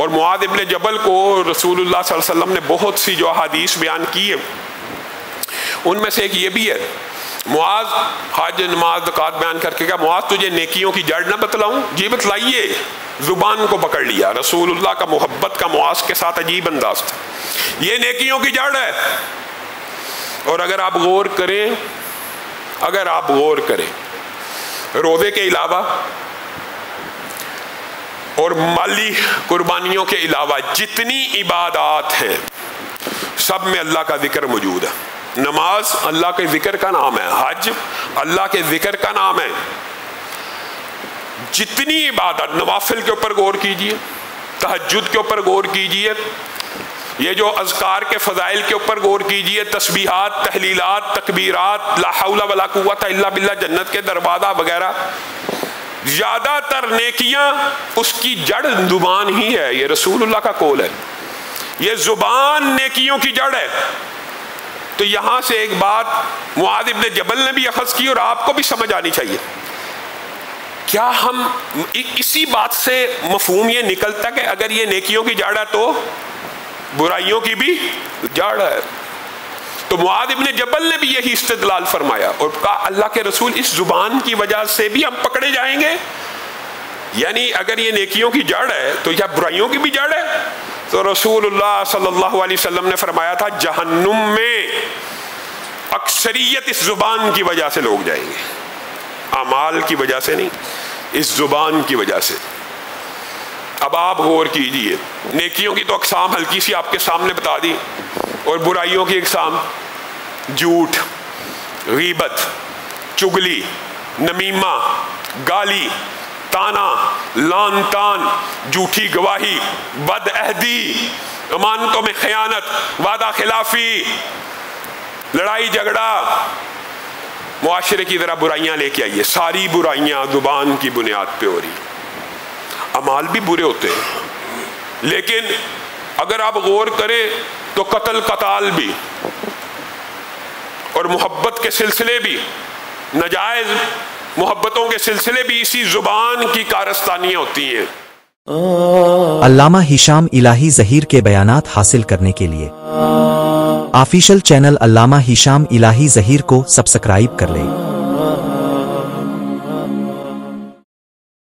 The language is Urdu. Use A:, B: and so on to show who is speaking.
A: اور معاذ ابن جبل کو رسول اللہ صلی اللہ علیہ وسلم نے بہت سی جو احادیث بیان کی ہے ان میں سے ایک یہ بھی ہے، معاذ حج نماز زکوٰۃ بیان کر کے کہا معاذ تجھے نیکیوں کی جڑ نہ بتلاؤں؟ جی بتلائیے، زبان کو پکڑ لیا۔ رسول اللہ کا محبت کا معاذ کے ساتھ عجیب انداز تھا، یہ نیکیوں کی جڑ ہے۔ اور اگر آپ غور کریں روزے کے علاوہ اور مالی قربانیوں کے علاوہ جتنی عبادات ہیں سب میں اللہ کا ذکر موجود ہے۔ نماز اللہ کے ذکر کا نام ہے، حج اللہ کے ذکر کا نام ہے۔ جتنی عبادت، نوافل کے اوپر غور کیجئے، تہجد کے اوپر غور کیجئے، یہ جو اذکار کے فضائل کے اوپر غور کیجئے، تسبیحات، تحلیلات، تکبیرات، لا حول ولا قوت الا باللہ، جنت کے دروازہ وغیرہ، زیادہ تر نیکیاں اس کی جڑ زبان ہی ہے۔ یہ رسول اللہ کا قول ہے، یہ زبان نیکیوں کی جڑ ہے۔ تو یہاں سے ایک بات معاذ ابن جبل نے بھی اخذ کی اور آپ کو بھی سمجھ آنی چاہیے۔ کیا ہم اسی بات سے مفہوم یہ نکلتا کہ اگر یہ نیکیوں کی جڑ ہے تو برائیوں کی بھی جڑ ہے؟ تو معاذ ابن جبل نے بھی یہی استدلال فرمایا اور کہا اللہ کے رسول اس زبان کی وجہ سے بھی ہم پکڑے جائیں گے؟ یعنی اگر یہ نیکیوں کی جڑ ہے تو کیا برائیوں کی بھی جڑ ہے؟ تو رسول اللہ صلی اللہ علیہ وسلم نے فرمایا تھا جہنم میں اکثریت اس زبان کی وجہ سے لوگ جائیں گے، اعمال کی وجہ سے نہیں، اس زبان کی وجہ سے۔ اب آپ غور کیجئے، نیکیوں کی تو اقسام ہلکی سی آپ کے سامنے بتا دی، اور برائیوں کی اقسام جھوٹ، غیبت، چگلی، نمیمہ، گالی، تانا، لان تان، جھوٹی گواہی، بد عہدی، امانتوں میں خیانت، وعدہ خلافی، لڑائی جھگڑا، معاشرے کی ذرا برائیاں لے کے آئیے، ساری برائیاں زبان کی بنیاد پہ ہو رہی۔ اعمال بھی برے ہوتے ہیں، لیکن اگر آپ غور کریں تو قتل قتال بھی اور محبت کے سلسلے بھی، ناجائز محبتوں کے سلسلے بھی اسی زبان کی کارستانیاں ہوتی ہیں۔
B: علامہ ہشام الہی ظہیر کے بیانات حاصل کرنے کے لیے آفیشل چینل علامہ ہشام الہی ظہیر کو سبسکرائب کر لیں۔